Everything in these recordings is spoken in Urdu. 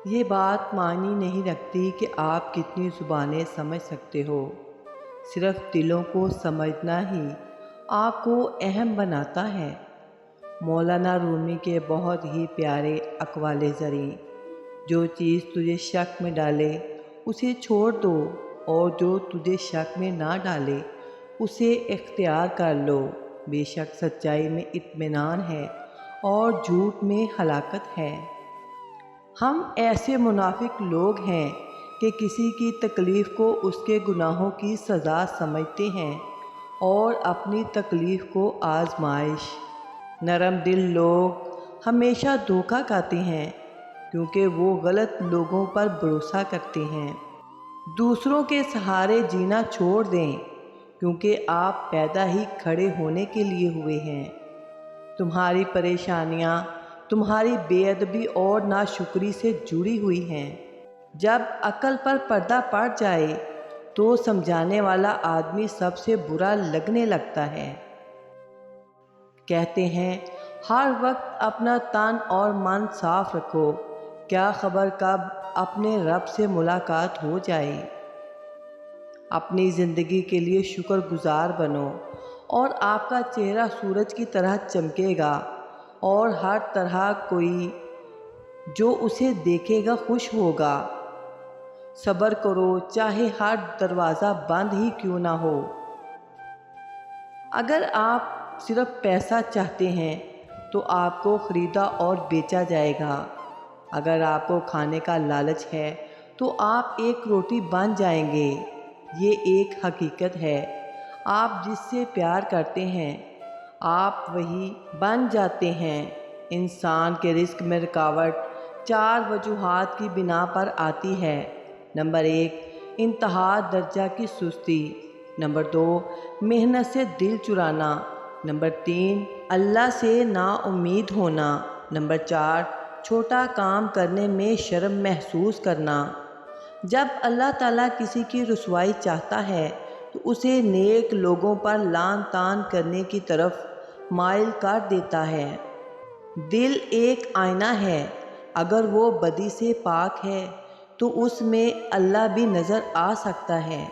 یہ بات معنی نہیں رکھتی کہ آپ کتنی زبانیں سمجھ سکتے ہو، صرف دلوں کو سمجھنا ہی آپ کو اہم بناتا ہے۔ مولانا رومی کے بہت ہی پیارے اقوال زریں: جو چیز تجھے شک میں ڈالے اسے چھوڑ دو، اور جو تجھے شک میں نہ ڈالے اسے اختیار کر لو۔ بے شک سچائی میں اطمینان ہے اور جھوٹ میں ہلاکت ہے۔ ہم ایسے منافق لوگ ہیں کہ کسی کی تکلیف کو اس کے گناہوں کی سزا سمجھتے ہیں اور اپنی تکلیف کو آزمائش۔ نرم دل لوگ ہمیشہ دھوکہ کھاتے ہیں کیونکہ وہ غلط لوگوں پر بھروسہ کرتے ہیں۔ دوسروں کے سہارے جینا چھوڑ دیں کیونکہ آپ پیدا ہی کھڑے ہونے کے لیے ہوئے ہیں۔ تمہاری پریشانیاں تمہاری بے ادبی اور ناشکری سے جڑی ہوئی ہیں۔ جب عقل پر پردہ پڑ جائے تو سمجھانے والا آدمی سب سے برا لگنے لگتا ہے۔ کہتے ہیں ہر وقت اپنا تن اور من صاف رکھو، کیا خبر کب اپنے رب سے ملاقات ہو جائے۔ اپنی زندگی کے لیے شکر گزار بنو اور آپ کا چہرہ سورج کی طرح چمکے گا اور ہر طرح کوئی جو اسے دیکھے گا خوش ہوگا۔ صبر کرو چاہے ہر دروازہ بند ہی کیوں نہ ہو۔ اگر آپ صرف پیسہ چاہتے ہیں تو آپ کو خریدا اور بیچا جائے گا۔ اگر آپ کو کھانے کا لالچ ہے تو آپ ایک روٹی بن جائیں گے۔ یہ ایک حقیقت ہے، آپ جس سے پیار کرتے ہیں آپ وہی بن جاتے ہیں۔ انسان کے رزق میں رکاوٹ 4 وجوہات کی بنا پر آتی ہے۔ نمبر 1، انتہا درجہ کی سستی۔ نمبر 2، محنت سے دل چرانا۔ نمبر 3، اللہ سے نا امید ہونا۔ نمبر 4، چھوٹا کام کرنے میں شرم محسوس کرنا۔ جب اللہ تعالیٰ کسی کی رسوائی چاہتا ہے تو اسے نیک لوگوں پر لعن طعن کرنے کی طرف مائل کر دیتا ہے۔ دل ایک آئینہ ہے، اگر وہ بدی سے پاک ہے تو اس میں اللہ بھی نظر آ سکتا ہے۔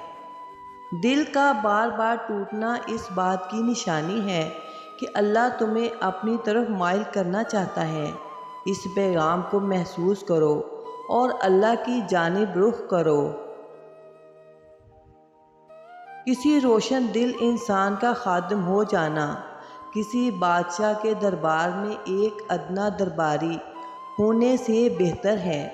دل کا بار بار ٹوٹنا اس بات کی نشانی ہے کہ اللہ تمہیں اپنی طرف مائل کرنا چاہتا ہے۔ اس پیغام کو محسوس کرو اور اللہ کی جانب رخ کرو۔ کسی روشن دل انسان کا خادم ہو جانا کسی بادشاہ کے دربار میں ایک ادنا درباری ہونے سے بہتر ہے۔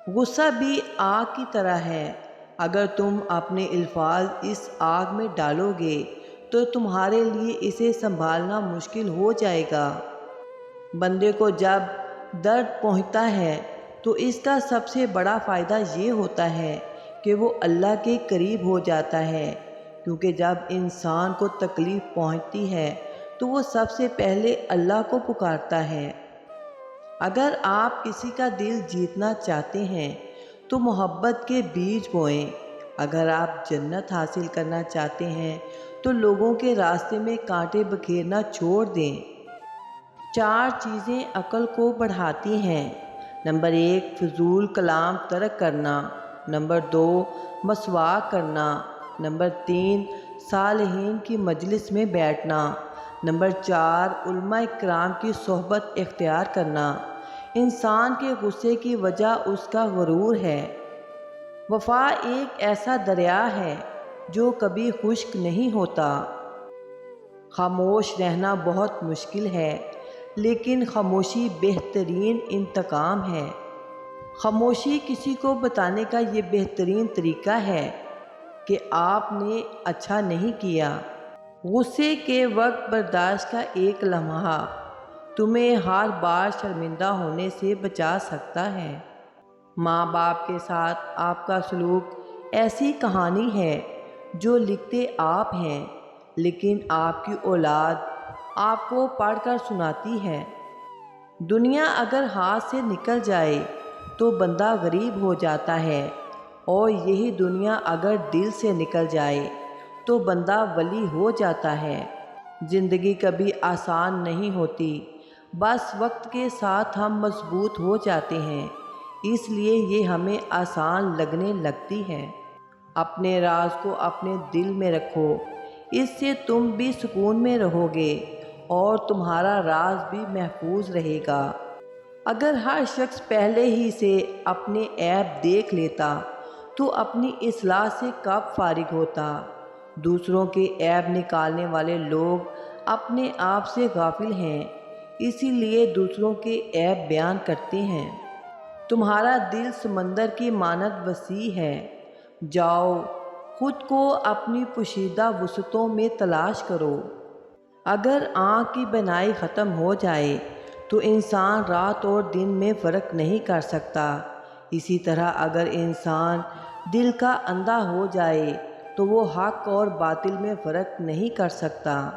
غصہ بھی آگ کی طرح ہے، اگر تم اپنے الفاظ اس آگ میں ڈالو گے تو تمہارے لیے اسے سنبھالنا مشکل ہو جائے گا۔ بندے کو جب درد پہنچتا ہے تو اس کا سب سے بڑا فائدہ یہ ہوتا ہے کہ وہ اللہ کے قریب ہو جاتا ہے، کیونکہ جب انسان کو تکلیف پہنچتی ہے تو وہ سب سے پہلے اللہ کو پکارتا ہے۔ اگر آپ کسی کا دل جیتنا چاہتے ہیں تو محبت کے بیج بوئیں۔ اگر آپ جنت حاصل کرنا چاہتے ہیں تو لوگوں کے راستے میں کانٹے بکھیرنا چھوڑ دیں۔ 4 چیزیں عقل کو بڑھاتی ہیں۔ نمبر 1، فضول کلام ترک کرنا۔ نمبر 2، مسواک کرنا۔ نمبر 3، صالحین کی مجلس میں بیٹھنا۔ نمبر 4، علماء کرام کی صحبت اختیار کرنا۔ انسان کے غصے کی وجہ اس کا غرور ہے۔ وفا ایک ایسا دریا ہے جو کبھی خشک نہیں ہوتا۔ خاموش رہنا بہت مشکل ہے، لیکن خاموشی بہترین انتقام ہے۔ خاموشی کسی کو بتانے کا یہ بہترین طریقہ ہے کہ آپ نے اچھا نہیں کیا۔ غصے کے وقت برداشت کا ایک لمحہ تمہیں ہر بار شرمندہ ہونے سے بچا سکتا ہے۔ ماں باپ کے ساتھ آپ کا سلوک ایسی کہانی ہے جو لکھتے آپ ہیں، لیکن آپ کی اولاد آپ کو پڑھ کر سناتی ہے۔ دنیا اگر ہاتھ سے نکل جائے تو بندہ غریب ہو جاتا ہے، اور یہی دنیا اگر دل سے نکل جائے تو بندہ ولی ہو جاتا ہے۔ زندگی کبھی آسان نہیں ہوتی، بس وقت کے ساتھ ہم مضبوط ہو جاتے ہیں۔ اس لیے یہ ہمیں آسان لگنے لگتی ہے۔ اپنے راز کو اپنے دل میں رکھو، اس سے تم بھی سکون میں رہو گے اور تمہارا راز بھی محفوظ رہے گا۔ اگر ہر شخص پہلے ہی سے اپنے عیب دیکھ لیتا تو اپنی اصلاح سے کب فارغ ہوتا؟ دوسروں کے عیب نکالنے والے لوگ اپنے آپ سے غافل ہیں، اسی لیے دوسروں کے عیب بیان کرتے ہیں۔ تمہارا دل سمندر کی مانند وسیع ہے، جاؤ خود کو اپنی پوشیدہ وسعتوں میں تلاش کرو۔ اگر آنکھ کی بینائی ختم ہو جائے تو انسان رات اور دن میں فرق نہیں کر سکتا، اسی طرح اگر انسان دل کا اندھا ہو جائے تو وہ حق اور باطل میں فرق نہیں کر سکتا۔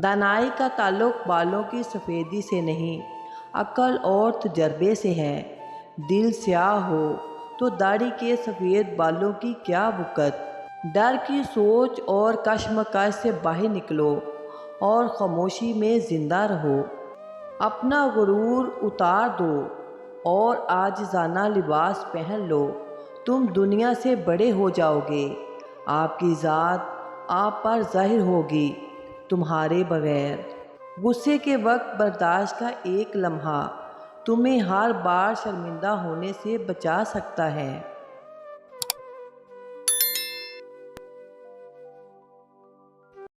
دانائی کا تعلق بالوں کی سفیدی سے نہیں، عقل اور تجربے سے ہے۔ دل سیاہ ہو تو داڑھی کے سفید بالوں کی کیا وقت؟ ڈر کی سوچ اور کشمکش سے باہر نکلو اور خاموشی میں زندہ رہو۔ اپنا غرور اتار دو اور عاجزانہ لباس پہن لو، تم دنیا سے بڑے ہو جاؤ گے، آپ کی ذات آپ پر ظاہر ہوگی تمہارے بغیر۔ غصے کے وقت برداشت کا ایک لمحہ تمہیں ہر بار شرمندہ ہونے سے بچا سکتا ہے۔